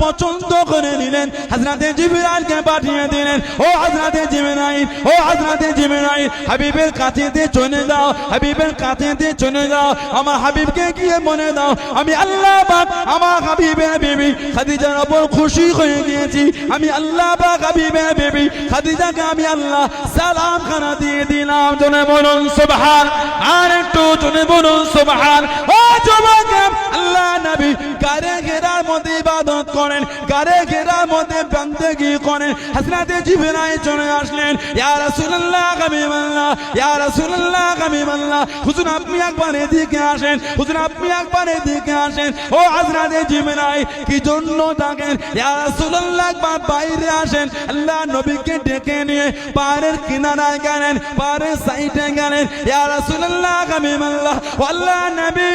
পছন্দ করে নিলেন, হযরতে জিবরাইলকে পাঠিয়ে দিলেন, ও হযরতে জিবরাইল, ও হযরতে জিবরাইল, হাবিবের কাছে দিয়ে চলে যাও, হাবিবের কাছে দিয়ে চলে যাও, আমার হাবিবকে গিয়ে বলে দাও আমি আল্লাহ পাক আমার হাবিবের বিবি খাদিজার উপর খুশি হয়ে গিয়েছি, আমি আল্লাহ পাক হাবিবের বিবি খাদিজাকে আমি আল্লাহ সালাম খানা দিয়ে দিলাম। জনে বলুন সুবহান, আর একটু জনে বলুন সুবহান। ও যুবক, আল্লাহ নবী গারে ঘেরার মধ্যে ইবাদত করেন, গারে ঘেরার মধ্যে বন্দেগী করেন। হযরত জিবরাইল চলে আসলেন, ইয়া রাসূলুল্লাহ হাবিবাল্লাহ, ইয়া রাসূলুল্লাহ হাবিবাল্লাহ, হুজুর আপনি একবার এদিকে আসেন, হুজুর আপনি একবার এদিকে আসেন। ও হযরত জিবরাইল কি জন্য ডাকেন? ইয়া রাসূলুল্লাহ একবার বাইরে আসেন। আল্লাহ নবীকে ডেকে নিয়ে পাহাড়ের কিনারায় গেলেন, পাহাড়ের সাইডে গেলেন। ইয়া রাসূলুল্লাহ হাবিবাল্লাহ, আল্লাহ নবী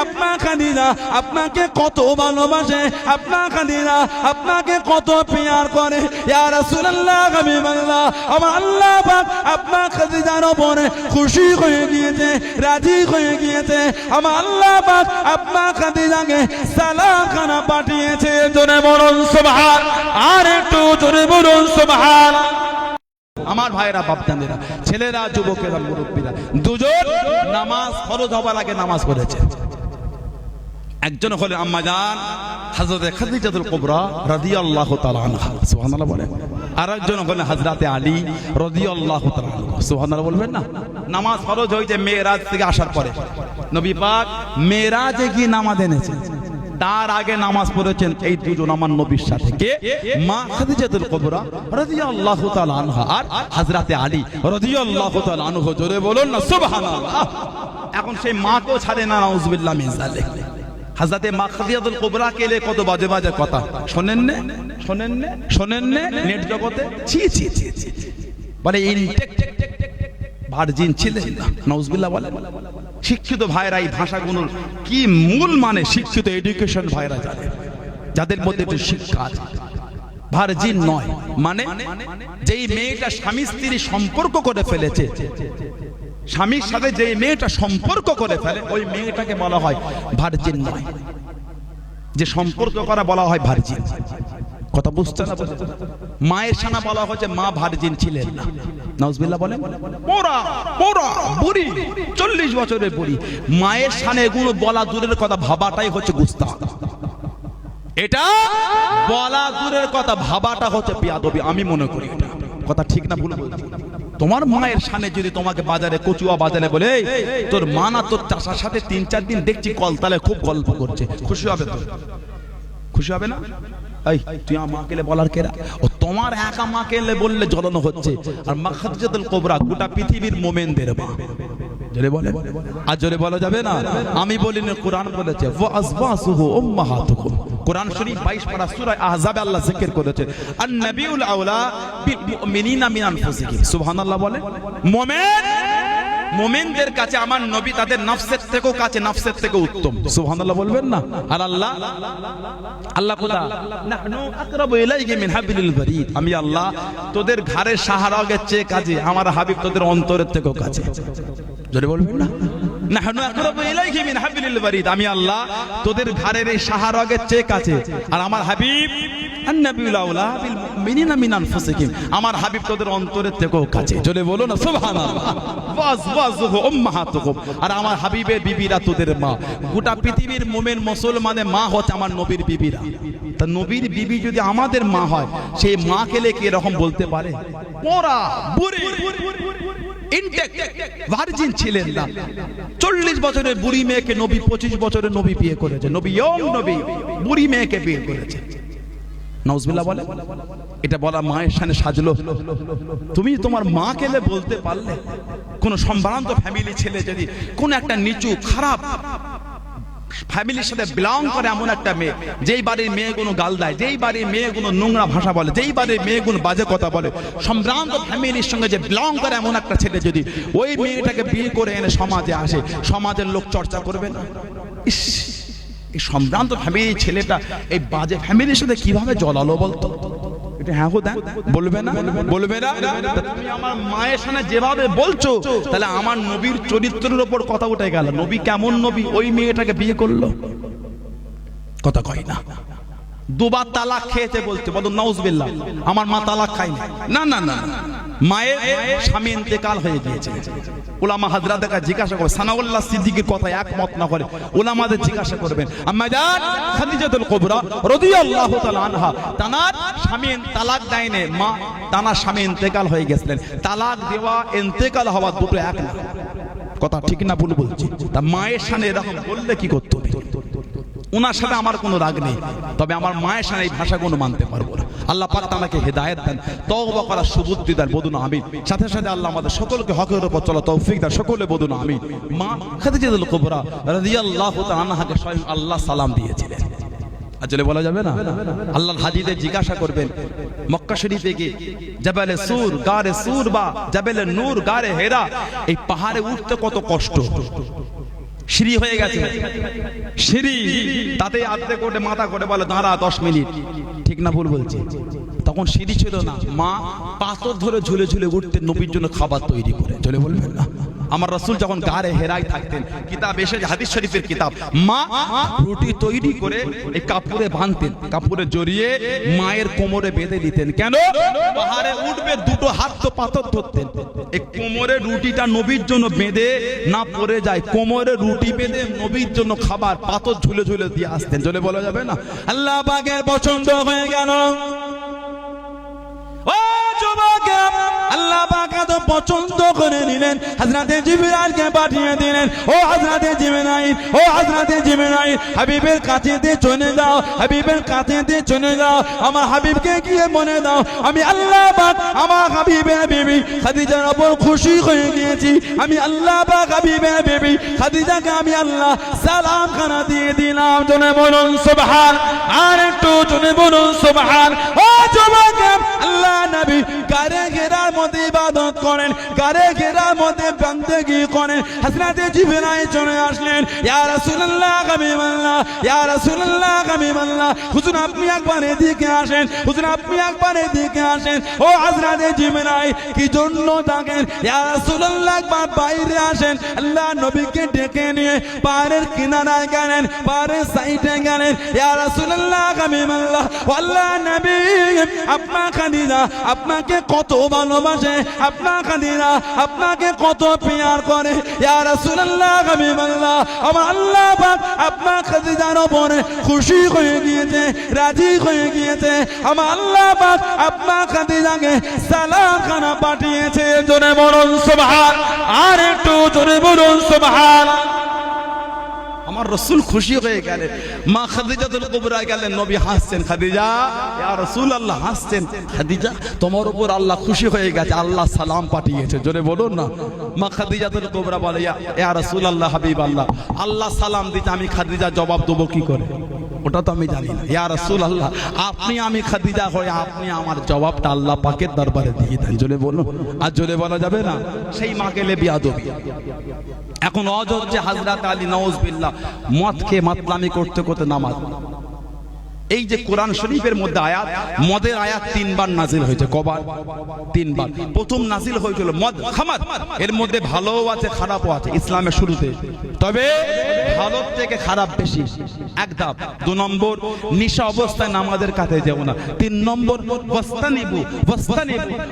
আপনার খাদিজা আপনাকে কত ভালোবাসে, আপনার খাদিজা আপনাকে কত প্যার করে। ইয়া রাসূলুল্লাহ হাবিবাল্লাহ, আমার আল্লাহ পাক আপনার খাদিজার উপরে খুশি হয়ে গিয়েছে, রাজি হয়ে গিয়েছে। আমার আল্লাহ পাক আপনার খাদিজাকে সালাম খানা পাঠিয়েছে। জোরে বলুন সুবহান, আর একটু জোরে বলুন সুবহান। আমার ভাইরা বাপদানেরা, ছেলেরা, যুবকেরা, মুরব্বীরা, দুজন নামাজ ফরজ হবার আগে নামাজ পড়েছে। একজন হলেন আম্মা জান হযরত খাদিজাতুল কুবরা রাদিয়াল্লাহু তাআলা আনহা, সুবহানাল্লাহ বলেন। আরেকজন হলেন হযরত আলী রাদিয়াল্লাহু তাআলা আনহু, সুবহানাল্লাহ বলবেন না? নামাজ ফরজ হয়েছে মেরাজ থেকে আসার পরে। নবী পাক মেরাজে গিয়ে নামাজ এনেছেন, তার আগে নামাজ পড়েছেন এই দুজন আমার নবীর সাথে। কে? মা খাদিজাতুল কুবরা রাদিয়াল্লাহু তাআলা আনহা আর হযরত আলী রাদিয়াল্লাহু তাআলা আনহু। জোরে বলুন না সুবহানাল্লাহ। এখন সেই মাকেও ছাড়ে না, নাউযুবিল্লাহ মিন যালিক। হযরতে মা খাদিজাতুল কুবরা কে লে কত বাজে বাজে কথা শোনেন না, শোনেন না, শোনেন না নেট জগতে। ছি ছি ছি ছি, বলে ইনটেক ভার্জিন ছিলেন না, নাউযুবিল্লাহ বলে। শিক্ষিত ভাইরা এই ভাষাগুলোর কি মূল মানে শিক্ষিত এডুকেশন ভাইরা জানে, যাদের মধ্যে একটু শিক্ষা আছে। ভার্জিন নয় মানে যেই মেয়েটা স্বামী স্ত্রী সম্পর্ক করে ফেলেছে, স্বামীর সাথে যে মেয়েটা সম্পর্ক করে ফেলে ওই মেয়েটাকে বলা হয় ভার্জিন নয়। যে সম্পর্ক করা বলা হয় ভার্জিন। কথা বুঝতে না? মায়ের সানা বলা হচ্ছে মা ভার্জিন ছিলেন না, নাউযুবিল্লাহ বলেন। পোড়া পোড়া বুড়ি, 40 বছরের বুড়ি, মায়ের সানে এগুলো বলা দূরের কথা, ভাবাটাই হচ্ছে গুস্তাখ। এটা বলা দূরের কথা, ভাবাটা হচ্ছে বেয়াদবি। আমি মনে করি এটা কথা ঠিক না ভুল বলছি? তোমার মায়ের সামনে যদি তোমাকে বাজারে কচুয়া বাজারে বলে তোর মা না তোর চাষার সাথে 3-4 দিন দেখছি কলতালে খুব গল্প করছে, খুশি হবে তো? খুশি হবে না? এই তুই আমার মাকে বলার কেরা? ও তোমার একা মাকে বললে জ্বলানো হচ্ছে। আর মা খাদিজাতুল কুবরা গোটা পৃথিবীর মোমেনদের মা। জোরে বলে, আর জোরে বলা যাবে না? আমি বলিনি, কোরআন বলেছে ওয়া আযওয়াজুহু উম্মাহাতুকুম। কোরআন শরীফ 22 পারা সূরা আহজাবে আল্লাহ জিকির করেছে আন নাবিউল আউলা বিল মুমিনিনা মিন আনফুসিহিম। সুবহানাল্লাহ বলে। মুমিন, মুমিনদের কাছে আমার নবী তাদের নফসের থেকেও কাছে, নফসের থেকে উত্তম। সুবহানাল্লাহ বলবেন না? আর আল্লাহ, আল্লাহ খোদা নাহনু আকরাবু ইলাইহি মিন হাবলিল বারিদ, আমি আল্লাহ তোদের ঘাড়ের শাহরাগের চেয়ে কাছে, আমার হাবিব তোদের অন্তরের থেকেও কাছে। জোরে বলবেন না? নাহনু আকরাবু ইলাইহি মিন হাবলিল বারিদ, আমি আল্লাহ তোদের ঘাড়ের এই শাহরাগের চেয়ে কাছে, আর আমার হাবিব আন-নাবিউল আউলা বিল মুমিনিনা মিন আনফুসিহিম, আমার হাবিব তোদের অন্তরের থেকেও কাছে। জোরে বলো না সুবহানাল্লাহ। ওয়াজওয়াজুহু উম্মাহাতুকুম, আর আমার হাবিবের বিবিরা তোদের মা। গোটা পৃথিবীর মুমিন মুসলমানের মা হচ্ছে আমার নবীর বিবিরা। তা নবীর বিবি যদি আমাদের মা হয়, সেই মাকে লেকে এরকম বলতে পারে? পোড়া বুড়ি, ইনটেক ভার্জিন ছিলেন না। 40 বছরের বুড়ি মেয়েকে নবী 25 বছরের নবী বিয়ে করেছে। নবী ইয়ং নবী বুড়ি মেয়েকে বিয়ে করেছে। নাউযুবিল্লাহ বলে। এটা বলা মায়ের সামনে সাজলো। তুমি তোমার মাকে বলতে পারলে? কোন সম্ভ্রান্ত ফ্যামিলি ছেলে যদি কোন একটা নিচু খারাপ ফ্যামিলির সাথে বিলং করে, এমন একটা মেয়ে যেই বাড়ির মেয়েগুলো গাল দেয়, যেই বাড়ির মেয়েগুলো নোংরা ভাষা বলে, যেই বাড়ির মেয়েগুলো বাজে কথা বলে, সম্ভ্রান্ত ফ্যামিলির সঙ্গে যে বিলং করে এমন একটা ছেলে যদি ওই মেয়েটাকে বিয়ে করে এনে সমাজে আসে, সমাজের লোক চর্চা করবে না? ইস, এই সম্ভ্রান্ত ফ্যামিলির ছেলেটা এই বাজে ফ্যামিলির সাথে কিভাবে জড়ালো বলতো? এটা হ্যাঁ দেন, বলবে না? বলবে না? তুমি আমার মায়ের সামনে যেভাবে বলছো, তাহলে আমার নবীর চরিত্রের উপর কথা উঠে গেল। নবী কেমন নবী ওই মেয়েটাকে বিয়ে করলো? কথা কয় না। দুবার তালাক খেয়েছে বলছে, বলো নাউজুবিল্লাহ। আমার মা তালাক খায়নি, না না না, মায়ের স্বামী ইন্তেকাল হয়ে গিয়েছে। উলামা হাজরাতের কাছে জিজ্ঞাসা করে, সানাউল্লাহ সিদ্দিকীর কথা একমত না করে উলামাদের জিজ্ঞাসা করবেন। আম্মা জান খাদিজাতুল কুবরা রাদিয়াল্লাহু তাআলা আনহা, তানার স্বামী তালাক দেয়নি, মা তানার স্বামী ইন্তেকাল হয়ে গেছিলেন। তালাক দেওয়া ইন্তেকাল হওয়া দুটো এক না, কথা ঠিক না ভুল বলছি? তা মায়ের সামনে এরকম বললে কি করতে হবে? ওনার সাথে আমার কোনো রাগ নেই, তবে আমার মায়ের সামনে এই ভাষাগুলো মানতে পারবো না। আল্লাহ পাক আমাকে হেদায়েত দেন, তওবা করার সুবুদ্ধি দেন, বলুন আমিন। সাথে সাথে আল্লাহ আমাদের সকলকে হকের উপর চলা তৌফিক দেন, সকলে বলুন আমিন। মা খাদিজাতুল কুবরা রাদিয়াল্লাহু তাআলা আনহাকে স্বয়ং আল্লাহ সালাম দিয়েছিলেন। আসলে বলা যাবে না? আল্লাহর হাজিদের জিজ্ঞাসা করবেন মক্কা শরীফে গিয়ে, জাবালে সুর গারে সুর বা জাবালে নূর গারে হেরা, এই পাহাড়ে উঠতে কত কষ্ট। সিঁড়ি হয়ে গেছে, সিঁড়ি তাতে আদতে করে মাথা করে বলে দাঁড়া 10 মিনিট, ঠিক না ভুল বলছি? তখন সিঁড়ি ছিল না, মা পাথর ধরে ঝুলে ঝুলে উঠতেন নবীর জন্য খাবার তৈরি করে। চলে বলবেন না? আমার রাসূল যখন গারে হেরায় থাকতেন, কিতাব এসে হাদিস শরীফের কিতাব, মা রুটি তৈরি করে এই কাপড়ে বাঁধতেন, কাপড়ে জড়িয়ে মায়ের কোমরে বেঁধে দিতেন। কেন? পাহাড়ে উঠবে, দুটো হাত তো পাথর ধরতেন, এই কোমরে রুটিটা নবীর জন্য বেঁধে না পড়ে যায়, কোমরে রুটি বেঁধে নবীর জন্য খাবার পাথর ঝুলে ঝুলে দিয়ে আসতেন। চলে বলা যাবে না? আল্লাহ পাকের পছন্দ হয়ে গেল। ও যুবক, আল্লাহ পাক তো পছন্দ করে নিলেন, হযরতে জিবরাইলকে পাঠিয়ে দিলেন। ও হযরতে জিবরাইল, ও হযরতে জিবরাইল, হাবিবের কাছে দিয়ে চলে যাও, হাবিবের কাছে দিয়ে চলে যাও, আমার হাবিবকে গিয়ে মনে দাও আমি আল্লাহ পাক আমার হাবিবের বিবি খাদিজার উপর খুশি হয়ে গিয়েছি। আমি আল্লাহ পাক হাবিবের বিবি খাদিজাকে আমি আল্লাহ সালাম খানা দিয়ে দিলাম। জনে বলুন সুবহান, আর একটু জনে বলুন সুবহান। ও যুবক, আল্লাহ নবী গারে ঘেরার মধ্যে ইবাদত করেন, গারে ঘেরার মধ্যে বندگی করেন। হযরতে জিবরাইল চলে আসলেন, ইয়া রাসূলুল্লাহ হাবিবাল্লাহ, ইয়া রাসূলুল্লাহ হাবিবাল্লাহ, হুজুর আপনি একবার এদিকে আসেন, হুজুর আপনি একবার এদিকে আসেন। ও হযরতে জিবরাইল কি জন্য ডাকেন? ইয়া রাসূলুল্লাহ একবার বাইরে আসেন। আল্লাহ নবীকে ডেকে নিয়ে পাহাড়ের কিনারায় গেলেন, পাহাড়ের সাইডে গেলেন। ইয়া রাসূলুল্লাহ হাবিবাল্লাহ, আল্লাহ নবী আপনার খাদিজা আপনাকে কত ভালোবাসে, আপনার খাদিজা আপনাকে কত প্যার করে। ইয়া রাসূলুল্লাহ হাবিবাল্লাহ, আমার আল্লাহ পাক আপনার খাদিজার উপরে খুশি হয়ে গিয়েছে, রাজি হয়ে গিয়েছে। আমার আল্লাহ পাক আপনার খাদিজাকে সালাম খানা পাঠিয়েছে। জোরে বলুন সুবহান, আর একটু জোরে বলুন সুবহান। আমার রাসূল খুশি হয়ে গেলেন, মা খাদিজাতুল কুবরা গেলেন, নবী হাসছেন, খাদিজা ইয়া রাসূলুল্লাহ হাসছেন, খাদিজা তোমার উপর আল্লাহ খুশি হয়ে গেছে, আল্লাহ সালাম পাঠিয়েছে। জোরে বলুন না। মা খাদিজাতুল কুবরা বলে, ইয়া রাসূলুল্লাহ হাবিবাল্লাহ, আল্লাহ সালাম দিতে আমি খাদিজা জবাব দেবো কি করে? ওটা তো আমি জানি না। ইয়া রাসূলুল্লাহ, আপনি আমি খাদিজা হয়ে আপনি আমার জবাবটা আল্লাহ পাকের দরবারে দিয়ে দেন। জোরে বলুন। আর জোরে বলা যাবে না? সেই মা গেলে বিয়াদবি। এখন অজ হচ্ছে হযরত আলী নাউজুবিল্লাহ মদ খেয়ে মাতলামি করতে করতে নামাজ। এই যে কোরআন শরীফের মধ্যে আয়াত, মদের আয়াত 3 বার নাজিল হয়েছে। কবার? 3 বার। প্রথম নাজিল হয়েছিল মদ খামার, এর মধ্যে ভালোও আছে খারাপও আছে ইসলামের শুরুতে, তবে ভালো থেকে খারাপ বেশি। এক ধাপ। 2 নম্বর, নিশা অবস্থায় নামাজের কাছে যেও না। 3 নম্বর,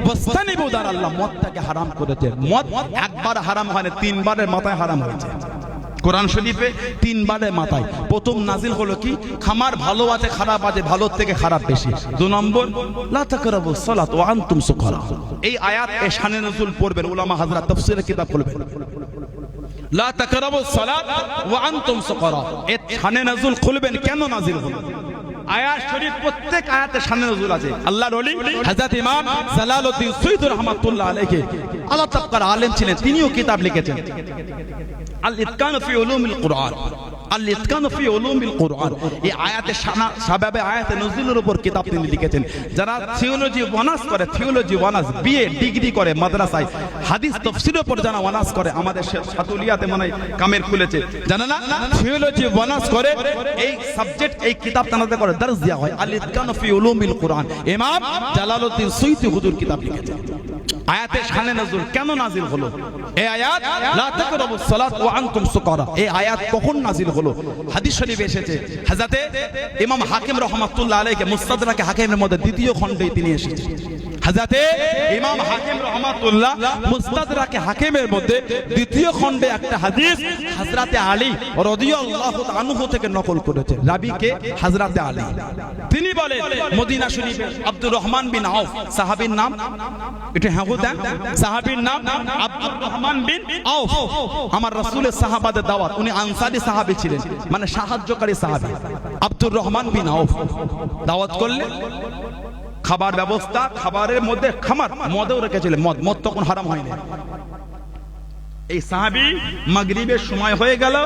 ওয়াস্তানিবু দ্বারা আল্লাহ মদটাকে হারাম করেছে। মদ একবার হারাম হয় না, 3 বারের মাথায় হারাম হয়েছে কোরআন শরীফে, 3 বারের মাথায়। প্রথম নাজিল হলো কি? খামার ভালো আছে খারাপ আছে, ভালোর থেকে খারাপ বেশি। 2 নম্বর, লা তাকরাবুস সালাত ওয়া আনতুম সুকারা। এই আয়াত এ শানে নজুল পড়বেন, উলামা হযরত তাফসীরের কিতাব পড়বেন। লা তাকরাবুস সালাত ওয়া আনতুম সুকারা, এ শানে নজুল খুলবেন কেন নাজিল হলো? আয়াত শরীফ প্রত্যেক আয়াতে শানে নজুল আছে। আল্লাহর ওলি হযরত ইমাম জালালউদ্দিন সুয়ুতি রাহমাতুল্লাহ আলাইহি আল্লাহ তাকবার আলেম ছিলেন, তিনিও কিতাব লিখেছেন আল-ইতকান ফি উলুমিল কুরআন। আল-ইতকান ফি উলুমিল কুরআন, এই আয়াতে সাবাবে আয়াতে নজরুলের উপর কিতাব তিনি লিখেছেন। যারা থিওলজি অনার্স করে, থিওলজি অনার্স বিএ ডিগ্রি করে মাদ্রাসায়, হাদিস তাফসীরের উপর যারা অনার্স করে, আমাদের সাতুলিয়াতে মনে হয় কামের খুলেছে, জানা না? থিওলজি অনার্স করে এই সাবজেক্ট, এই কিতাব তানাতে করে দর্স দেওয়া হয়। আল-ইতকান ফি উলুমিল কুরআন, ইমাম জালালউদ্দিন সুয়ুতি হুজুর কিতাব লিখেছেন। আয়াতের শানে নজুল কেন নাজিল হলো? এই আয়াত লা তাকরাবুস সালাত ওয়া আনতুম সুকারা, এই আয়াত কখন নাজিল হলো? হাদিস শরীফে এসেছে, হযরতে ইমাম হাকিম রাহমাতুল্লাহ আলাইহি মুস্তাদরাকে হাকিমের মধ্যে দ্বিতীয় খণ্ডে তিনি এসেছেন। হযরতে ইমাম হাকিম রাহমাতুল্লাহ মুস্তাদরাকে হাকিমের মধ্যে দ্বিতীয় খণ্ডে একটা হাদিস হযরতে আলী রাদিয়াল্লাহু আনহু থেকে নকল করেছে। রাবী কে? হযরতে আলী। তিনি বলেন মদিনা শরীফে আব্দুর রহমান বিন আউফ, সাহাবীর নাম এটা হ্যাঁ সাহাবীর নাম আব্দুর রহমান বিন আউফ। আমার রাসূলের সাহাবাদের দাওয়াত, উনি আনসারী সাহাবী ছিলেন, মানে সাহায্যকারী সাহাবী। আব্দুর রহমান বিন আউফ দাওয়াত করলে খাবার ব্যবস্থা, খাবারের মধ্যে খামার মদও রেখেছিলেন, মদ তখন হারাম হয়নি। এই সাহাবী মাগরিবের সময় হয়ে গেল,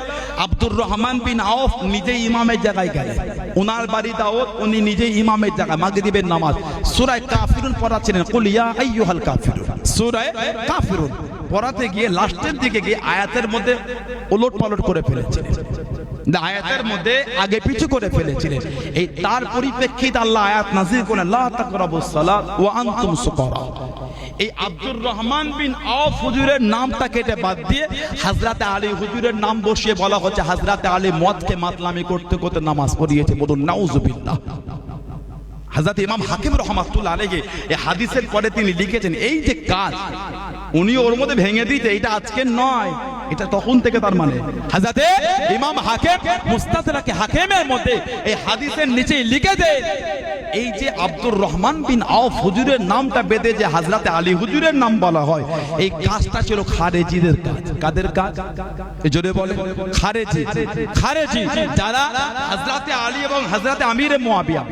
আব্দুর রহমান বিন আউফ নিজেই ইমামের জায়গায় গেলেন। ওনার বাড়ি দাওয়াত, উনি নিজেই ইমামের জায়গায় মাগরিবের নামাজ সূরা কাফিরুন পড়াচ্ছিলেন। কুল ইয়া আইয়ুহাল কাফিরুন, সূরা কাফিরুন পড়াতে গিয়ে লাস্টের দিকে গিয়ে আয়াতের মধ্যে ওলট পালট করে ফেলেছিলেন, আয়াতের মধ্যে আগে পিছু করে ফেলেছিলেন। এই তার পরিপ্রেক্ষিতে আল্লাহ আয়াত নাযিল করেন লা তাকরাবুস সালাত ওয়া আনতুম সুকারা। এই আব্দুর রহমান বিন আউফ হুজুরের নামটা কেটে বাদ দিয়ে হযরতে আলী হুজুরের নাম বসিয়ে বলা হচ্ছে হযরতে আলী মদকে মাতলামি করতে করতে নামাজ পড়িয়েছে। বলুন নাউযুবিল্লাহ। হযরত ইমাম হাকিম রাহমাতুল্লাহ আলাইহি এই হাদিসের পরে তিনি লিখেছেন এই যে কাজ উনি ওর মধ্যে ভেঙে দিতে, এটা আজকে নয়, এটা তখন থেকে। তার মানে হযরতে ইমাম হাকিম মুস্তাদরাকে হাকিমের মধ্যে এই হাদিসের নিচেই লিখে দেন এই যে আব্দুর রহমান বিন আউফ হুজুরের নামটা বেঁধে যে হযরতে আলী হুজুরের নাম বলা হয়, এই কাজটা ছিল খারেজিদের কাজ। কাদের কাজ? জোরে বলে খারেজি। খারেজি যারা হযরতে আলী এবং হযরতে আমিরে মুয়াবিয়া,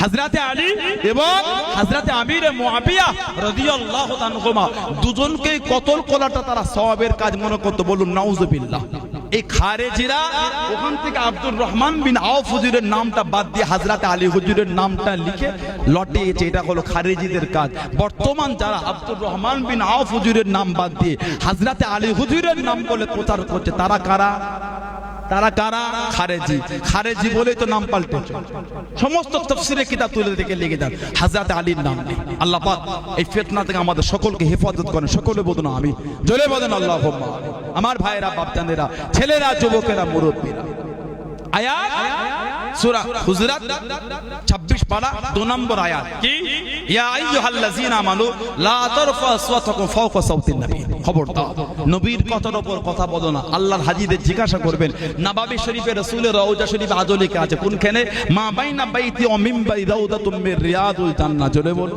হযরতে আলী এবং হযরতে আমিরে মুয়াবিয়া রাদিয়াল্লাহু আনহুমা দুজনকে কতল করাটা তারা সওয়াবের কাজ মনে করত। বলুন নাউযুবিল্লাহ। এই খারেজিরা ওখান থেকে আব্দুর রহমান বিন আউফ হুজুরের নামটা বাদ দিয়ে হযরতে আলী হুজুরের নামটা লিখে লটিয়েছে, এটা হলো খারেজিদের কাজ। বর্তমান যারা আব্দুর রহমান বিন আউফ হুজুরের নাম বাদ দিয়ে হযরতে আলী হুজুরের নাম বলে প্রচার করছে, তারা কারা? তারা কারা? খারেজি। খারেজি বলেই তো নাম পাল্টেছে। সমস্ত তাফসীরের কিতাব তুলে দেখে লিখে দেন হযরতে আলীর নাম নেই। আল্লাহ পাক এই ফিতনা থেকে আমাদের সকলকে হেফাজত করেন। সকলে বলুন আমিন, জোরে বলেন আল্লাহুম্মা। আমার ভাইয়েরা, বাপজানেরা, ছেলেরা, যুবকেরা, মুরব্বীরা, আয়াত সূরা হুজুরাত 26 পারা 2 নম্বর আয়াত কি? ইয়া আইয়ুহাল্লাযীনা আমানু লা তারফা আসওয়াতাকুম ফাওকা সাওতিন নবী। খবরদার নবীর কথার উপর কথা বলো না। আল্লাহর হাজীদের জিজ্ঞাসা করবেন, নববী শরীফে রাসূলের রওজা শরীফ আজও লেখা আছে কোনখানে? মা বাইনা বাইতি ওয়া মিনবারি রাউদাতুম মির রিয়াদুল জান্নাহ। জোরে বল।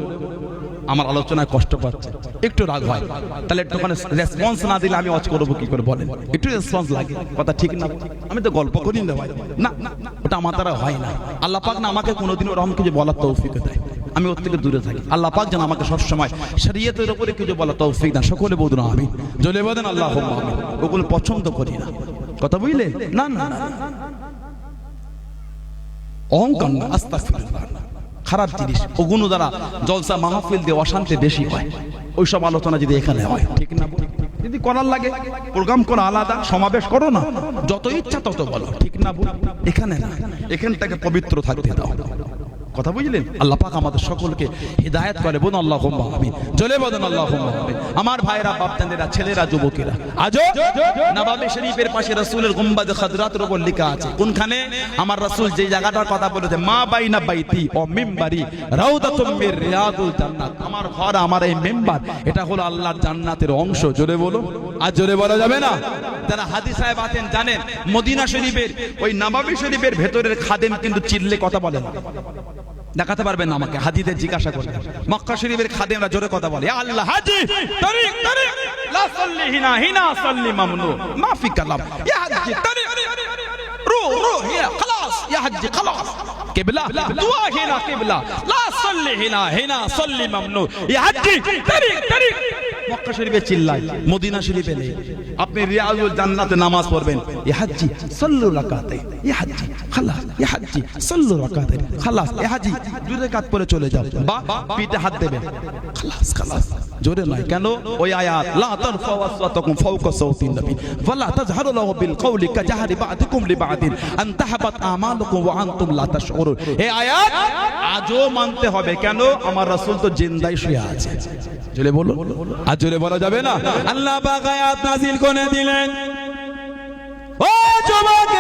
আমার আলোচনায় কষ্ট পাচ্ছে, একটু রাগ হয়, তাহলে একটুখানি রেসপন্স না দিলে আমি ওয়াজ করবো কি করে? বলেন, একটু রেসপন্স লাগে, কথা ঠিক না? আমি তো গল্প করি না ভাই, না ওটা আমার দ্বারা হয় না। আল্লাহ পাক না আমাকে কোনোদিন ওরকম কিছু বলার তৌফিক দেয়, আমি ওর থেকে দূরে থাকি। আল্লাহ পাক যেন আমাকে সবসময় শরীয়তের উপরে কিছু বলার তৌফিক দেন। সকলে বলুন আমিন, জোরে বলেন আল্লাহুম্মা আমিন। ওগুলো পছন্দ করি না, কথা বুঝলেন? না না অহংকার না, আস্তাগফিরুল্লাহ, খারাপ জিনিস। ওগুলো দ্বারা জলসা মাহফিল দিয়ে অশান্তি বেশি হয়। ওইসব আলোচনা যদি এখানে হয়, ঠিক না? যদি করার লাগে প্রোগ্রাম করা আলাদা, সমাবেশ করো না, যত ইচ্ছা তত বলো, ঠিক না? এখানে না, এখানটাকে পবিত্র থাকতে দাও। কথা বুঝলেন? আল্লাহ পাক আমাদের সকলকে হিদায়াত করে। বলুন আল্লাহুম্মা আমিন, জোরে বলেন আল্লাহুম্মা আমিন। আমার ভাইরা, বাপজানেরা, ছেলেরা, যুবকেরা, আজও নববী শরীফের পাশে রাসূলের গুম্বাদে খাদরাতের উপর লেখা আছে কোনখানে? আমার রাসূল যে জায়গাটার কথা বলেছে, মা বাইনা বাইতি ও মিম্বারি রাউদাতুম মির রিয়াদুল জান্নাত। আমার ঘর, আমার এই মিম্বার, এটা হলো আল্লাহর জান্নাতের অংশ। জোরে বলো। আর জোরে বলা যাবে না? যারা হাদিস সাহেব আছেন জানেন, মদিনা শরীফের ওই নববী শরীফের ভেতরের খাদেম কিন্তু চিল্লে কথা বলে না। দেখাতে পারবেন আমাকে? হাজিদের জিজ্ঞাসা করবেন। মক্কা শরীফের খাদেমরা জোরে কথা বলে, ইয়া আল্লাহ হাজি তরিক তরিক লা সাল্লি হিনা হিনা সাল্লি মামনু মা ফি কালাম, ইয়া হাজি তরিক রু রু হিনা খালাস, ইয়া হাজি খালাস কিবলা দুয়া হিনা কিবলা লা সাল্লি হিনা হিনা সাল্লি মামনু, ইয়া হাজি তরিক তরিক মক্কা শরীফে চিল্লায়, মদিনা শরীফে নেই। আপনি রিয়াজুল জান্নাতে নামাজ পড়বেন, ইয়া হাজ্জি সাল্লু রাকাতাইন, ইয়া হাজ্জি খালাস, ইয়া হাজ্জি সাল্লু রাকাতাইন খালাস, ইয়া হাজ্জি 2 রাকাত পরে চলে যাও, বা পিঠে হাত দেবেন, খালাস খালাস। জোরে নয়, কেন? ওই আয়াত লা তারফাউ আসওয়াতাকুম ফাওকা সাওতিন নবী ওয়ালা তাজহারু লাহু বিল কওলি কাজাহরি বা'দিকুম লিবা'দিন আন তাহবাত আমালুকুম ওয়া আনতুম লা তাশউরুন। এই আয়াত আজও মানতে হবে, কেন? আমার রাসূল তো জিন্দাই শুয়ে আছে। জোরে বলো, আর জোরে বলা যাবে না? আল্লাহ পাক আয়াত নাযিল করে দিলেন। ও যুবক,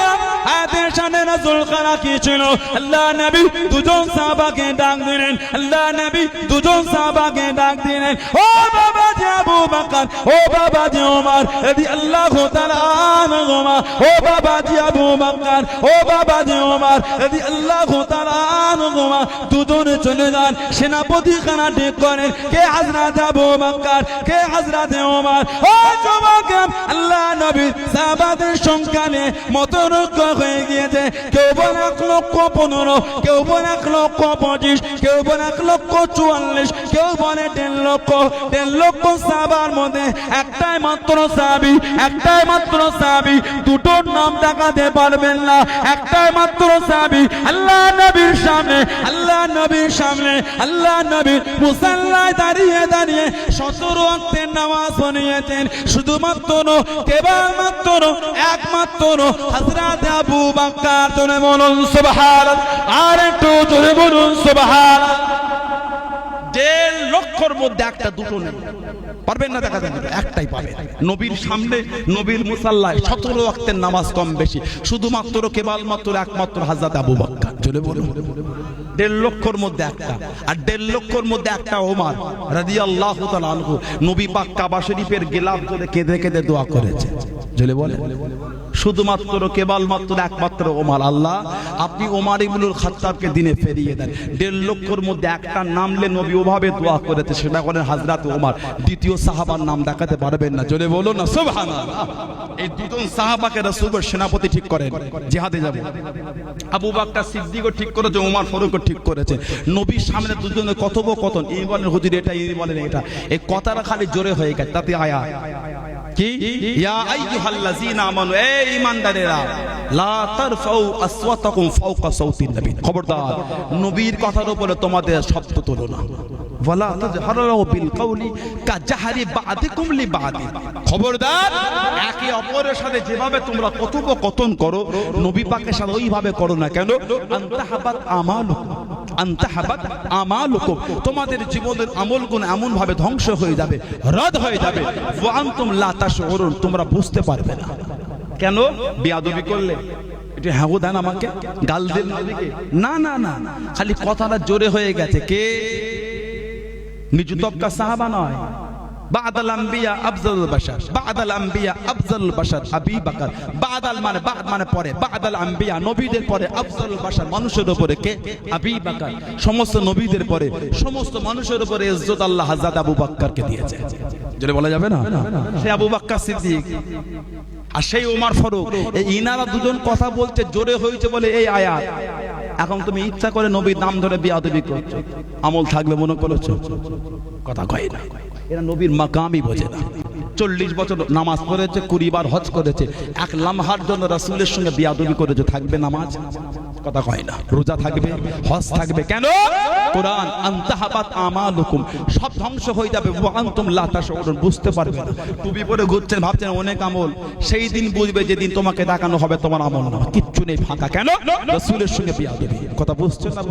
আয়াতের শানে রাসূল খানা কি ছিল? আল্লাহ নবী দুজন সাহাবাকে ডাক দিলেন, আল্লাহ নবী দুজন সাহাবাকে ডাক দিলেন, ও বাবা জি আবু বকর, ও বাবা জি ওমর রাদিয়াল্লাহু তাআলা আনহুমা, ও বাবা জি আবু বকর, ও বাবা জি ওমর রাদিয়াল্লাহু তাআলা আনহুমা, দুজন চলে যান। সেনাপতি খানা ঠিক করেন, কে হযরত আবু বকর, কে হযরত ওমর। ও যুবক, আল্লাহ নবী সাহাবাদের সংখ্যানে মতনৈক্য হয়ে গিয়েছে। কেউ বলে 1,15,000, কেউ বলে 1,25,000, কেউ বলে 1,44,000, কেউ বলে 1,50,000 লক্ষ সাহাবার মধ্যে একটাই মাত্র সাহাবী, একটাই মাত্র সাহাবী, দুটোর নাম দেখাতে পারবেন না, একটাই মাত্র সাহাবী। আল্লাহ নবীর সামনে, আল্লাহ নবীর সামনে, আল্লাহ নবী মুসাল্লায় দাঁড়িয়ে দাঁড়িয়ে 17 ওয়াক্তের নামাজ পড়িয়েছেন। শুধুমাত্র কেবলমাত্র একমাত্র হযরত আবু বকর। জোরে বলুন সুবহানাল্লাহ, আর একটু জোরে বলুন সুবহানাল্লাহ। 1.5 লক্ষর মধ্যে একটা দুটো নেই, পারবেন না দেখাতে? একটাই পাবেন। নবীর সামনে, নবীর মুসাল্লায় 17 ওয়াক্তের নামাজ কম বেশি, শুধুমাত্র কেবলমাত্র একমাত্র হযরত আবু বকর। জোরে বলুন। 1.5 লক্ষর মধ্যে একটা, আর 1.5 লক্ষর মধ্যে একটা ওমর রাদিয়াল্লাহু তাআলা আনহু। নবী পাক কাবা শরীফের গিলাফ ধরে কেঁদে কেঁদে দোয়া করেছে। জোরে বলেন। শুধুমাত্র কেবলমাত্র একমাত্র ওমর। আল্লাহ আপনি ওমর ইবনুল খাত্তাবকে দিনে ফিরিয়ে দেন। 1.5 লক্ষর মধ্যে একটা নামলে নবী ওভাবে দোয়া করেছে, সেটা করেন হযরত ওমর। দ্বিতীয় সাহাবার নাম দেখাতে পারবেন না? জোরে বলো না সুবহানাল্লাহ। এই দুজন সাহাবাকে রাসূল সেনাপতি ঠিক করেন, জিহাদে যাবে। আবু বকর সিদ্দিকও ঠিক করেছে, ওমর ফারুকও ঠিক করেছে। নবীর সামনে দুজনের কথোপকথন, এই বলেন হুজুর এটা, এই বলেন এটা, এই কথাটা খালি জোরে হয়ে গেছে। তাতে আয়াত কি? ইয়া আইয়ুহাল্লাযীনা আমানু, এই ঈমানদারেরা, লা তারফাউ আসওয়াতাকুম ফাওকা সাওতিন নবী। খবরদার নবীর কথার উপরে তোমাদের শব্দ তোলো না। ওয়ালা তাজহারু বিল কওলি কাজাহরি বা'দিকুম লিবা'দিন। খবরদার একে অপরের সাথে যেভাবে তোমরা কথোপকথন করো, নবী পাকের সাথে ওইভাবে করো না। কেন? আনতাহাবাত আমালুকুম, আনতাহাবাত আমালুকুম, তোমাদের জীবনের আমলগুলো এমন ভাবে ধ্বংস হয়ে যাবে, রদ হয়ে যাবে। ওয়া আনতুম লা তাশউরুন, তোমরা বুঝতে পারবে না। কেন? বেয়াদবি করলে এটা হ্যাঁ দেন আমাকে, গাল দেন নবীকে? না না না, খালি কথাটা জোরে হয়ে গেছে। কে? নিজ তবকা সাহাবা নয়, বা'দাল আম্বিয়া আফজালুল বাশার, বা'দাল আম্বিয়া আফজালুল বাশার আবু বকর। বা'দাল মানে বাদ মানে পরে, বা'দাল আম্বিয়া নবীদের পরে আফজালুল বাশার মানুষের উপরে কে? আবু বকর। সমস্ত নবীদের পরে, সমস্ত মানুষের উপরে ইজ্জত আল্লাহ হযরত আবু বকরকে দিয়েছে। জোরে বলা যাবে না? সে আবু বকর সিদ্দিক আর সেই ওমর ফারুক, এই ইনারা দুজন কথা বলতে জোরে হয়েছে বলে এই আয়াত। এখন তুমি ইচ্ছা করে নবীর নাম ধরে বেয়াদবি করছো, আমল থাকবে মনে করেছো? কথা কয় না। এরা নবীর মাকামই বোঝে না। 40 বছর নামাজ পড়েছে, 20 বার হজ করেছে, এক লামহার জন্য রাসূলের সঙ্গে বেয়াদবি করেছে, থাকবে নামাজ? কথা কয় না। রোজা থাকবে, হজ থাকবে, কেন? কোরআন আনতাহাবাত আমালুকুম, সব ধ্বংস হয়ে যাবে। ওয়া আনতুম লা তাশউরুন, বুঝতে পারবে না। টুপি পরে ঘুরছেন, ভাবছেন অনেক আমল, সেই দিন বুঝবে যেদিন তোমাকে দেখানো হবে তোমার আমল না, কিচ্ছু নেই, ফাঁকা। কেন? রাসূলের সঙ্গে বেয়াদবি। কথা বুঝছেন না?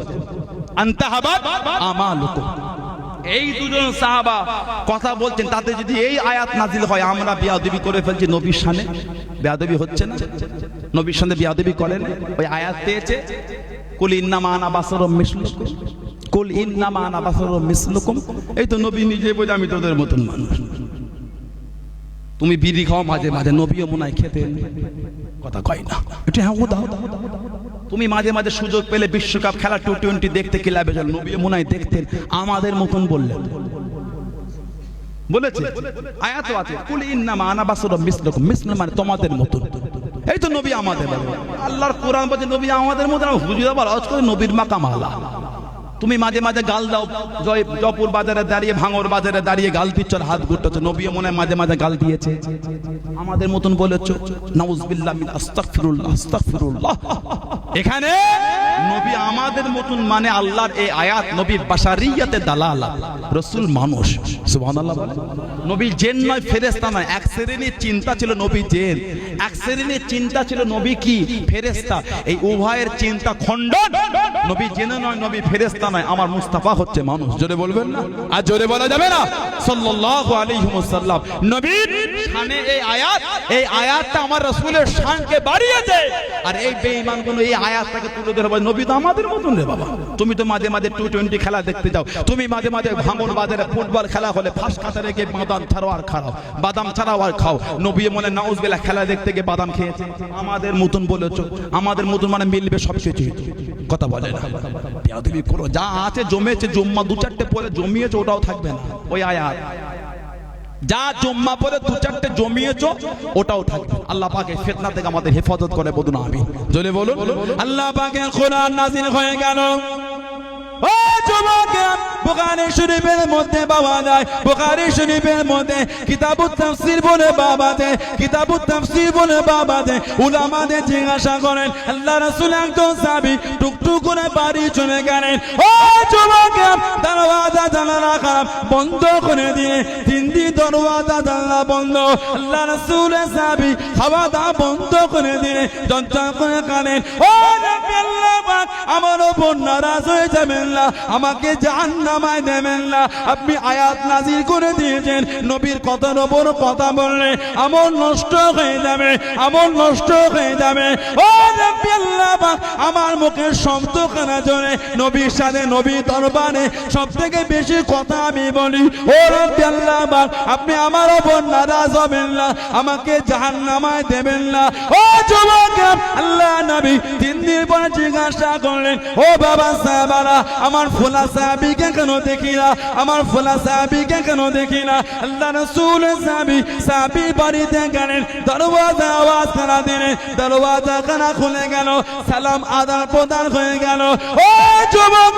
আনতাহাবাত আমালুকুম। এই দুজন সাহাবা কথা বলছেন, তাতে যদি এই আয়াত নাজিল হয়, আমরা বেয়াদবি করে ফেলছি নবীর সামনে, বেয়াদবি হচ্ছে না? নবীর সামনে বেয়াদবি করেন। ওই আয়াত পেয়েছে, কুল ইন্নামা আনা বাশারুম মিসলুকুম, কুল ইন্নামা আনা বাশারুম মিসলুকুম। এই তো নবী নিজে বলে আমি তোদের মতন মানুষ। তুমি বিড়ি খাও মাঝে মাঝে, নবীও মনে হয় খেতেন। কথা কয় না। এটা হ্যাঁ দাও। তুমি মাঝে মাঝে সুযোগ পেলে বিশ্বকাপ খেলা টি20 দেখতে ক্লাবে যান, নবীও মনে হয় দেখতেন, আমাদের মতন বললেন, বলেছে আয়াত আছে, কুল ইন্নামা আনা বাশারুম মিসলুকুম, মিসলুম মানে তোমাদের মতন। এই তো নবী আমাদের বলে। আল্লাহর কোরআন বলছে নবী আমাদের মতন। হুজুর আবার আজ করে নবীর মাকাম আলা। তুমি মাঝে মাঝে গাল দাও, জয়পুর বাজারে দাঁড়িয়ে, ভাঙর বাজারে দাঁড়িয়ে গাল দিচ্ছ আর হাত ঘুরতেছ। নবীও মনে হয় মাঝে মাঝে গাল দিয়েছে, আমাদের মতন বলেছ নাউজুবিল্লাহ মিন আস্তাগফিরুল্লাহ আস্তাগফিরুল্লাহ। এখানে নবী আমাদের মতন মানে আল্লাহর এই আয়াত, নবী বাশারিয়াতে দালালা, রাসূল মানুষ। সুবহানাল্লাহ বলে। নবী জিন নয়, ফেরেশতা নয়। এক শ্রেণীর চিন্তা ছিল নবী জিন, এক শ্রেণীর চিন্তা ছিল নবী কি ফেরেশতা। এই উভয়ের চিন্তা খণ্ডন। নবী জিন নয়, নবী ফেরেশতা নয়, আমার মুস্তাফা হচ্ছে মানুষ। জোরে বলবেন না? আর জোরে বলা যাবে না? সাল্লাল্লাহু আলাইহি ওয়াসাল্লাম নবীর শানে এই আয়াত, এই আয়াতটা আমার রাসূলের শানকে বাড়িয়েছে। আর এই বেঈমানগুলো এই আয়াতটাকে তুলে ধরে বলে নবী তো আমাদের মতন রে বাবা। তুমি তো মাঝে মাঝে টি20 খেলা দেখতে যাও, তুমি মাঝে মাঝে ভাঙন বাজারে ফুটবল খেলা হলে ফাঁস কাতারে গিয়ে বাদাম ছাড়াও আর খাও, বাদাম ছাড়াও আর খাও। নবী মনে নাউজুবিল্লাহ খেলা দেখতে গিয়ে বাদাম খেয়েছে। আমাদের মতন বলেছো, আমাদের মতন মানে মিলবে সবকিছু, কথা বলে না। বেয়াদবি করো, যা আছে জমেছে, জম্মা দু চারটে পরে জমিয়েছে ওটাও থাকবে না। ওই আয়াত যা জম্মা পরে দু চারটে জমিয়েছো ওটাও থাকবে। আল্লাহ পাক এই ফিতনা থেকে আমাদের হেফাজত করে, বলুন আমিন। জোরে বলুন। আল্লাহ পাকের কোরআন নাযিল হয়ে গেল। ও যুবকেরা, বুখারী শরীফের মধ্যে পাওয়া যায়, বুখারী শরীফের মধ্যে কিতাবুত তাফসীর বলে বাবাতে, কিতাবুত তাফসীর বলে বাবাতে উলামাদের জিজ্ঞাসা করেন, আল্লাহ রাসূল একজন সাহাবী টুকটুক করে বাড়ি চলে গেলেন। ও যুবকেরা, দরওয়াজা জানালা খারাপ বন্ধ করে দিয়ে, 3 দিন দরওয়াজা জানালা বন্ধ। আল্লাহ রাসূলের সাহাবী খাওয়া দাওয়া বন্ধ করে দিয়ে যন্ত্রণা করে কাঁদেন, ও নবী আল্লাহ পাক আমার উপর নারাজ হয়ে যাবেন না, আমাকে জাহান্নামায় দেবেন না। আপনি আয়াত নাযিল করে দিয়েছেন, নবীর কথার উপর কথা বললে আমল নষ্ট হয়ে যাবে, আমল নষ্ট হয়ে যাবে। ও নবী আল্লাহ পাক আমার মুখের শব্দ কানা জোরে নবীর সাথে, নবীর দরবারে সবথেকে বেশি কথা আমি বলি। ও নবী আল্লাহ পাক আপনি আমার উপর নারাজ হবেন না, আমাকে জাহান্নামায় দেবেন না। ও যুবক, আল্লাহ নবী 3 দিন পরে জিজ্ঞাসা করলেন, ও বাবা সাহাবারা, আমার ফুলা সাহাবীকে কেন দেখি না, আমার ফুলা সাহাবীকে কেন দেখি না? আল্লাহ রাসূলের সাহাবী বাড়িতে গেলেন, দরওয়াজা আওয়াজ করা দিলেন, দরওয়াজা খানা খুলে গেল, সালাম আদান প্রদান হয়ে গেল। ও যুবক,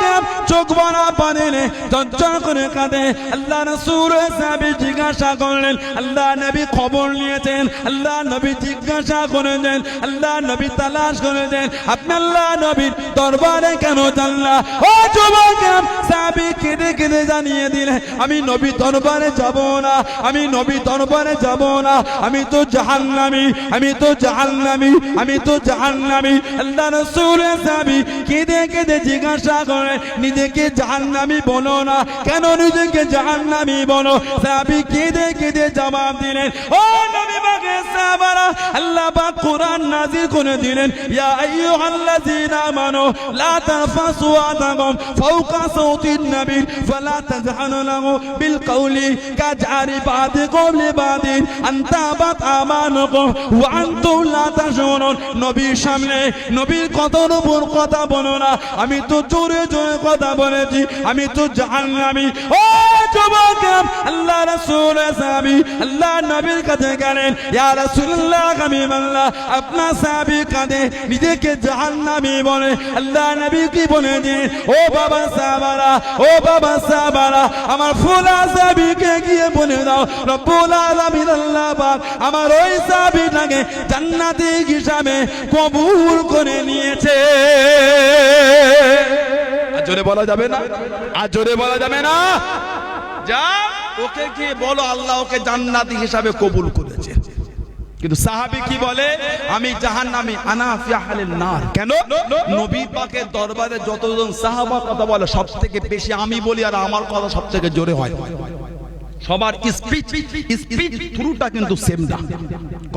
চোখ ভরা পানি চঞ্চল করে কাঁদে। আল্লাহ রাসূলের সাহাবী জিজ্ঞাসা করলেন, আল্লাহ নবী খবর নিয়েছেন, আল্লাহ নবী জিজ্ঞাসা করেছেন, আল্লাহ নবী তালাশ করেছেন, আপনি আল্লাহ নবীর দরবারে কেন যান না? ও যুবক, সাহাবী কেঁদে কেঁদে জানিয়ে দিলেন, আমি নবী দরবারে যাব না, আমি নবী দরবারে যাব না, আমি তো জাহান্নামী, আমি তো জাহান্নামী, আমি তো জাহান্নামী। আল্লাহ রাসূলের সাহাবী কেঁদে কেঁদে জিজ্ঞাসা করে, নিজেকে জাহান্নামী বলো না, কেন নিজেকে জাহান্নামী বলো? সাহাবী কেঁদে কেঁদে জবাব দিলেন, ও নবী পাকের সাহাবারা, আল্লাহ পাক কোরআন নাযিল করে দিলেন, ইয়া আইয়ুহাল্লাযীনা আমানু লা তারফাসু আসাওয়াতাকুম ফাওকা সাওতিন নবী ফালা তাজহানু লাহু বিল কওলি কাজআরি বাদিকুম লিবাদিন আনতাবাত আমানুকুম ওয়া আনতুম লা তাশউরুন। নবীর সামনে নবীর কথার উপর কথা বলো না, আমি তো জোরে জোরে কথা বলেছি, আমি তো জাহান্নামী। ও যুবক, আল্লাহ রাসূলের সাহাবী আল্লাহ নবীর কাছে গেলেন, ইয়া রাসূলুল্লাহ, হাবিবাল্লাহ, আপনার সাহাবী কাঁদে, নিজেকে জাহান্নামী বলে। আল্লাহ নবী কি বলেছেন? ও বাবা সাহাবারা, ও বাবা সাহাবারা, আমার ফুলা সাহাবীকে গিয়ে বলে দাও, রব্বুল আলামিন আল্লাহ পাক আমার ওই সাহাবীটাকে জান্নাতি হিসাবে কবুল করে নিয়েছে। আর জোরে বলা যাবে না? আর জোরে বলা যাবে না? যা ওকে গিয়ে বলো আল্লাহ ওকে জান্নাতি হিসাবে কবুল করেছে। কিন্তু সাহাবী কি বলে? আমি জাহান্নামী, আনা ফি আহলিন নার। কেন? নবী পাকের দরবারে যতজন সাহাবা কথা বলে সবথেকে বেশি আমি বলি, আর আমার কথা সবথেকে জোরে হয়। সবার স্পিচ থ্রুটা কিন্তু সেম না,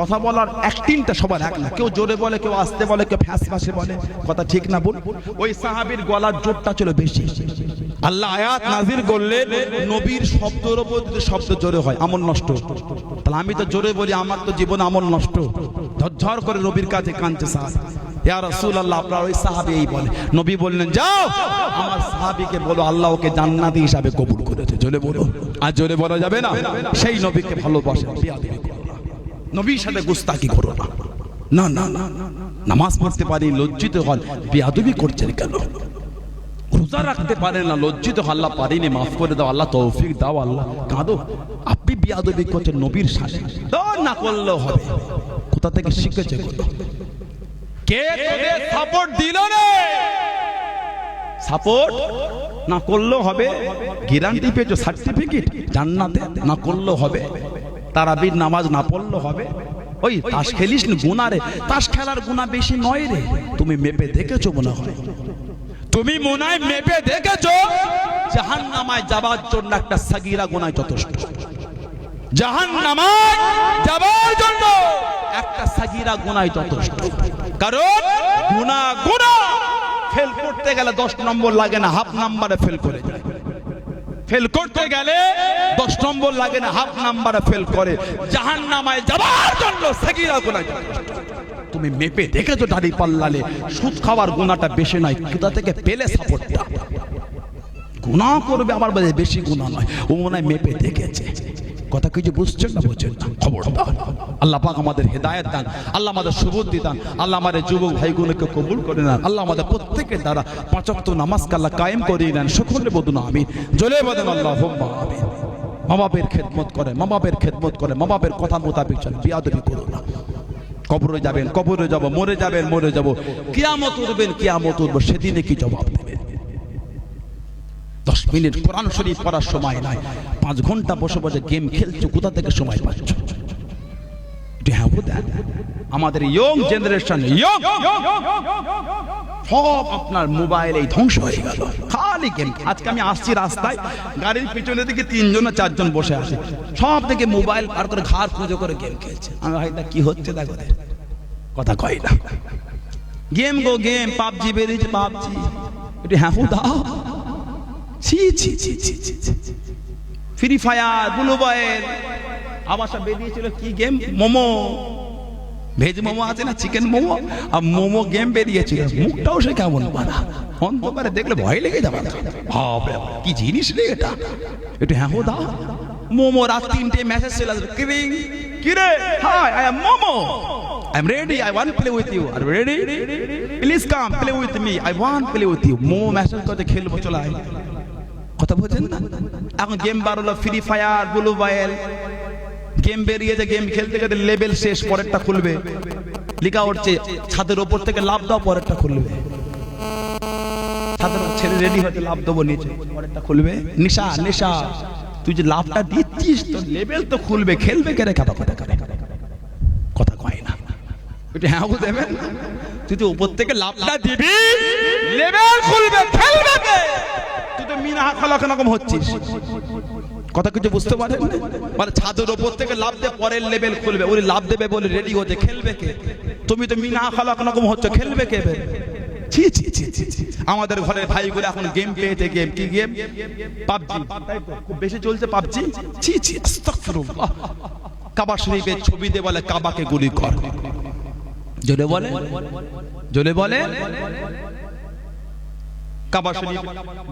কথা বলার অ্যাক্টিংটা সবার এক না, কেউ জোরে বলে, কেউ আস্তে বলে, কেউ ফ্যাস ফ্যাসে বলে, কথা ঠিক না বল? ওই সাহাবীর গলার জোরটা ছিল বেশি। আল্লাহ আয়াত নাযিল করলে নবীর শব্দের উপর যদি শব্দ জোরে হয় আমল নষ্ট। তাহলে আমি তো জোরে বলি, আমার তো জীবন আমল নষ্ট। ঝরঝর করে নবীর কাছে কাঁদছে সাহাবী, ইয়া রাসূলুল্লাহ, আপনার ওই সাহাবী এই বলে। নবী বললেন, যাও আমার সাহাবীকে বলো আল্লাহ ওকে জান্নাতি হিসাবে কবুল করেছে। জোরে বলো। আর জোরে বলা যাবে না? সেই নবীকে ভালোবাসে, বিয়াদবি করো না, নবীর সাথে গুস্তাখি করো না। না না না, নামাজ পড়তে পারি লজ্জিত হন, বিয়াদবি করছেন কেন? রোজা রাখতে পারে না, লজ্জিত আল্লাহ পারিনি, মাফ করে দাও আল্লাহ, তৌফিক দাও আল্লাহ, কাঁদো। আপনি বিয়াদবি করছেন নবীর সাথে, না করলেও হবে। কোথা থেকে শিখেছে? কে তোদের সাপোর্ট দিল না? সাপোর্ট না করলেও হবে। গ্যারান্টি পেয়েছো, সার্টিফিকেট জান্নাতে, না করলেও হবে। তারাবির নামাজ না পড়লেও হবে। ওই তাস খেলিস না, গুনাহ রে, তাস খেলার গুনাহ বেশি নয় রে। তুমি মেপে দেখেছো মনে হয়? তুমি মনে হয় মেপে দেখেছো? জাহান্নামায় যাবার জন্য একটা সাগীরা গুনাহ যথেষ্ট। জাহান্নামায় যাবার জন্য একটা সাগীরা গুনাহ যথেষ্ট। কারণ গুনাহ ফেল করতে গেলে 10 নম্বর লাগে না, হাফ নাম্বারে ফেল করে যায়। ফেল করতে গেলে 10 নম্বর লাগে না, হাফ নাম্বারে ফেল করে। জাহান্নামায় যাবার জন্য সাগীরা গুনাহ যথেষ্ট। তুমি মেপে দেখেছো? দাড়ি পাল্লালে সুদ খাওয়ার গুনাহটা বেশি নয়, কোথা থেকে পেলে সাপোর্টটা? গুনাহ করবে আমার বলে বেশি গুনাহ নয়, ও মনে হয় মেপে দেখেছে। কথা কিছু বুঝছেন না? বুঝছেন না? খবরদার। আল্লাহ পাক আমাদের হেদায়েত দান, আল্লাহ আমাদের সুবুদ্ধি দান, আল্লাহ আমাদের যুবক ভাইগুলোকে কবুল করে নেন, আল্লাহ আমাদের প্রত্যেকের দ্বারা 5 ওয়াক্ত নামাজকে আল্লাহ কায়েম করে নেন। সকলে বলুন আমিন, জোরে বলেন আল্লাহুম্মা আমিন। মা বাপের খেদমত করে, মা বাপের খেদমত করে, মা বাপের কথা মোতাবেক চলে, বিয়াদবি করো না। কবরে যাবেন, কবরে যাব, মরে যাবেন, মরে যাব, কিয়ামত উঠবেন, কিয়ামত উঠব, সেদিনে কি জবাব দেবেন? 10 মিনিট কোরআন শরীফ পড়ার সময় নাই, 5 ঘন্টা বসে বসে গেম খেলছো, কোথা থেকে সময় পাচ্ছ? আমাদের ইয়ং জেনারেশন, সব আপনার মোবাইলেই ধ্বংস হয়ে গেল, খালি গেম। আজকে আমি আসছি রাস্তায়, গাড়ির পিছনে দিকে 3 জন না 4 জন বসে আছে, সব থেকে মোবাইল পার করে ঘাড় পুজো করে গেম খেলছে। আমি ভাই তা কি হচ্ছে দেখো, কথা কয় না। গেম গো গেম, পাবজি বেরিয়েছে, পাবজি। একটু হ্যাঁ দাও। ছি ছি ছি ছি ছি, ফ্রি ফায়ার, ব্লু বয়েল, আবার সব বেরিয়েছিল কি গেম, মোমো, ভেজ মোমো আছে না, চিকেন মোমো, আর মোমো গেম বেরিয়েছিল। মুখটাও সে কেমন বানা, অন্ধকারে দেখলে ভয় লেগে যাবে। বাপরে কি জিনিস রে এটা। একটু হ্যাঁ দাও। মোমো রাত 3টে মেসেজ চলে আসবে, কিরিং, কিরে, hi, I am Momo, I am ready, I want to play with you. Are you ready? Please come play with me, I want to play with you. Momo message করতে খেলবো, চলে আয়। কথা বলছেন না? এখন গেম বার হলো, Free Fire, Blue Whale game বেরিয়েছে, গেম খেলতে খেলতে লেভেল শেষ, পরেরটা খুলবে, লেখা উঠছে ছাদের ওপর থেকে লাফ দাও, পরেরটা খুলবে। ছাদের ছেলে রেডি হচ্ছে, লাফ দেবো নিচে, পরেরটা খুলবে। নিশা নেশা, তুই যে লাফটা দিচ্ছিস তোর লেভেল তো খুলবে, খেলবে কে রে? কথা কথা কয় না। এটা হ্যাঁ দেবেন, তুই তো উপর থেকে লাফটা দিবি, লেভেল খুলবে, খেলবে কে? তুই তো মিনা খালা কেরকম হচ্ছিস, কথা কিছু বুঝতে পারেন? মানে ছাদের ওপর থেকে লাফ দিয়ে পরের লেভেল খুলবে, ওই লাফ দেবে বলে রেডি হচ্ছে, খেলবে কে? তুমি তো মিনা খালা কেরকম হচ্ছে, খেলবে কে? ছি ছি ছি ছি। আমাদের ঘরের ভাইগুলো এখন গেম পেয়েছে, গেম কি গেম? পাবজি, খুব বেশি চলছে পাবজি। ছি ছি, আস্তাগফিরুল্লাহ। কাবা শরীফের ছবি দিয়ে বলে কাবাকে গুলি কর, জোরে বলে, জোরে বলে। কাবা শরীফ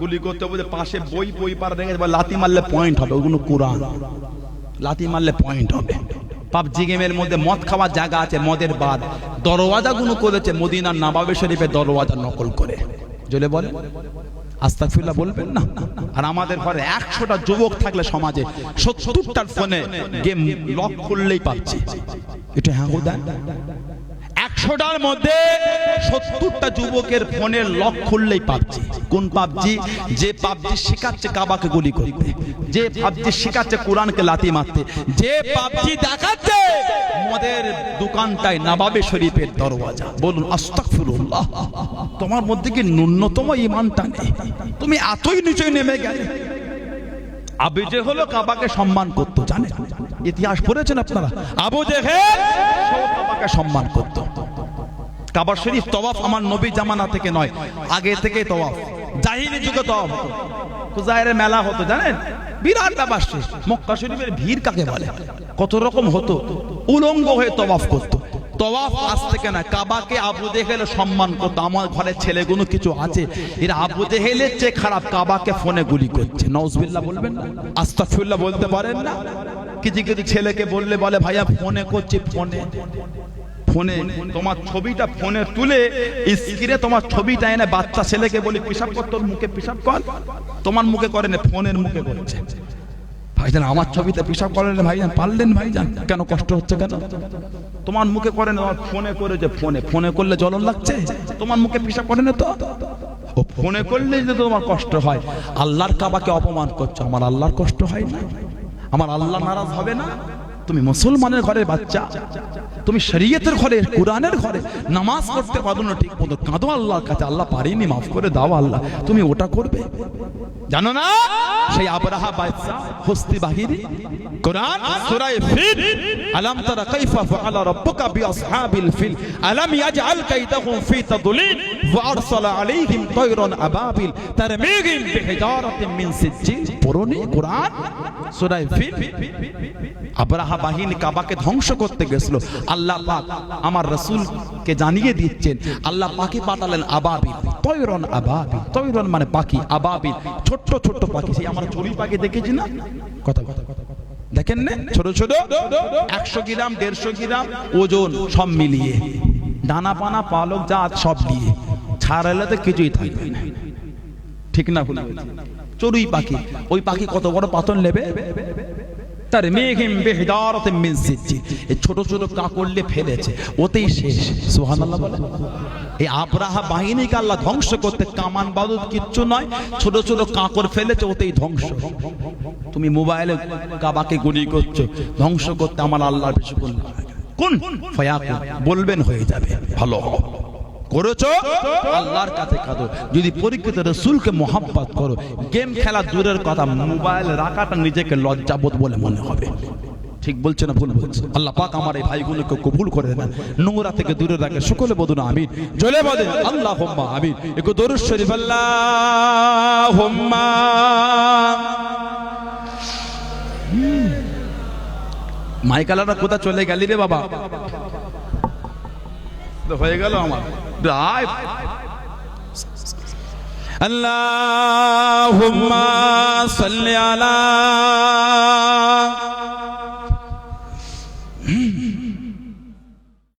গুলি করতে হবে, পাশে বই পার রেখে লাথি মারলে পয়েন্ট হবে, ওগুলো কোরআন, লাথি মারলে পয়েন্ট হবে। পাবজি গেমের মধ্যে মদ খাওয়ার জায়গা আছে, মদের বাদ দরওয়াজাগুলো করেছে মদিনার নববী শরীফের দরওয়াজা নকল করে, জোরে বলে আস্তাগফিরুল্লাহ বলবেন না। আর আমাদের ঘরে 100টা যুবক থাকলে সমাজে 70টার ফোনে গেম লক খুললেই পাবজি। এটা হ্যাঁ দেন, 100টার মধ্যে 70টা যুবকের ফোনের লক খুললেই পাবজি। কোন পাবজি? যে পাবজি শেখাচ্ছে কাবাকে গুলি করতে, যে পাবজি শেখাচ্ছে কোরআনকে লাথি মারতে, যে পাবজি দেখাচ্ছে মদের দোকানটায় নববী শরীফের দরওয়াজা। বলুন আস্তাগফিরুল্লাহ। তোমার মধ্যে কি ন্যূনতম ঈমানটা নেই? তুমি এতই নিচে নেমে গেলে। আবু জেহেল কাবাকে সম্মান করতো, জানেন? ইতিহাস পড়েছেন আপনারা? আবু জেহেল কাবাকে সম্মান করতো। কাবা শরীফ তওয়াফ আমার নবী জামানা থেকে নয়, আগে থেকে তওয়াফ, জাহিলি যুগে তওয়াফ হতো। খুজাইরের মেলা হতো, জানেন? বিরাট ব্যাপার। মক্কা শরীফের ভিড় কাকে বলে? কত রকম হতো, উলঙ্গ হয়ে তওয়াফ করতো। তওয়াফ আজ থেকে না, কাবাকে আবু জেহেল সম্মান করতো। আমার ঘরের ছেলেগুলো কিছু আছে, এরা আবু জেহেলের চেয়ে খারাপ, কাবাকে ফোনে গুলি করছে। নাউজুবিল্লাহ বলবেন না? আস্তাগফিরুল্লাহ বলতে পারেন না? কিছু কিছু ছেলেকে বললে বলে ভাইয়া ফোনে করছি, ফোনে ফোনে তোমার ছবিটা ফোনে তুলে স্ক্রিনে তোমার ছবিটা এনে বাচ্চা ছেলেকে বলি পেশাব কর, তোর মুখে পেশাব কর, তোমার মুখে করে না, ফোনের মুখে করেছে। ভাইজান আমার ছবিতে পেশাব করেন ভাইজান, পারলেন ভাইজান, কেন কষ্ট হচ্ছে কেন? তোমার মুখে করে না, ফোনে করেছে। ফোনে করলে জ্বলন লাগছে, তোমার মুখে পেশাব করে না তো। ও ফোনে করলে যদি তোমার কষ্ট হয়, আল্লাহর কাবাকে অপমান করছো, আমার আল্লাহর কষ্ট হয় না? আমার আল্লাহ নারাজ হবে না? তুমি মুসলমানের ঘরের বাচ্চা, তুমি শরীয়তের ঘরে, কোরআনের ঘরে নামাজ পড়তে পারো না ঠিক মতো, কাঁদো আল্লাহর কাছে, আল্লাহ পারিনি, মাফ করে দাও আল্লাহ, তুমি ওটা করবে? জানো না সেই আবরাহা বাদশা হস্তি বাহিনী, কোরআন সূরা ফিল, আলাম তারা কাইফা ফাআলা রাব্বুকা বিআসহাবিল ফিল আলাম ইয়াজআল কাইদাহুম ফি তাদলিল ওয়া আরসালা আলাইহিম তায়রান আবাবিল তারমিহিম বিহিজারাতিন মিন সিজ্জিল। পড়োনি কোরআন সূরা ফিল? আবরাহা বাহিনী কাবাকে ধ্বংস করতে গেছিল, আল্লাহ পাক আমার রাসূলকে জানিয়ে দিচ্ছেন, আল্লাহ পাকি পাঠালেন আবাবিল, তয়রন আবাবিল, তয়রন মানে পাখি, আবাবিল ছোট্ট ছোট্ট পাখি। সেই আমরা চড়ুই পাখি দেখেছি না, কথা দেখেন না, ছোট ছোট 100 গ্রাম 150 গ্রাম ওজন সব মিলিয়ে, ডানা পানা পালক জাত সব দিয়ে ছাড়ালে তো কিছুই থাকবে না, ঠিক না ভুল? চড়ুই পাখি, ওই পাখি কত বড় পাথর নেবে, তার মেঘিম বিহিজারাতিন মিন সিজ্জিল, এই ছোট ছোট কাকড়লে ফেলেছে, ওতেই শেষ। সুবহানাল্লাহ বলে। এই আবরাহা বাহিনীকে আল্লাহ ধ্বংস করতে, কামান বাদুদ কিচ্ছু নয়, ছোট ছোট কাকড় ফেলেছে, ওতেই ধ্বংস। তুমি মোবাইলে কাবাকে গুলি করছো, ধ্বংস করতে আমার আল্লাহর বেশিক্ষণ লাগে? কোন ফায়াকুন বলবেন হয়ে যাবে, ভালো হবে। করেছো আল্লাহর কাছে কাঁদো। যদি পরীক্ষিত রাসূলকে মহব্বত করো, গেম খেলা দূরের কথা, মোবাইল রাখাটা নিজেকে লজ্জাবোধ বলে মনে হবে। ঠিক বলছে না ভুল বলছে? আল্লাহ পাক আমার এই ভাইগুলোকে কবুল করে নেন, নোংরা থেকে দূরে রাখে। সকলে বলুন আমিন, জলে বলেন আল্লাহুম্মা আমিন। একটু দরুদ শরীফ আল্লাহুম্মা। মাইকালারা কোথা চলে গেলি রে বাবা? হয়ে গেল আমার আল্লাহুম্মা সাল্লি আলা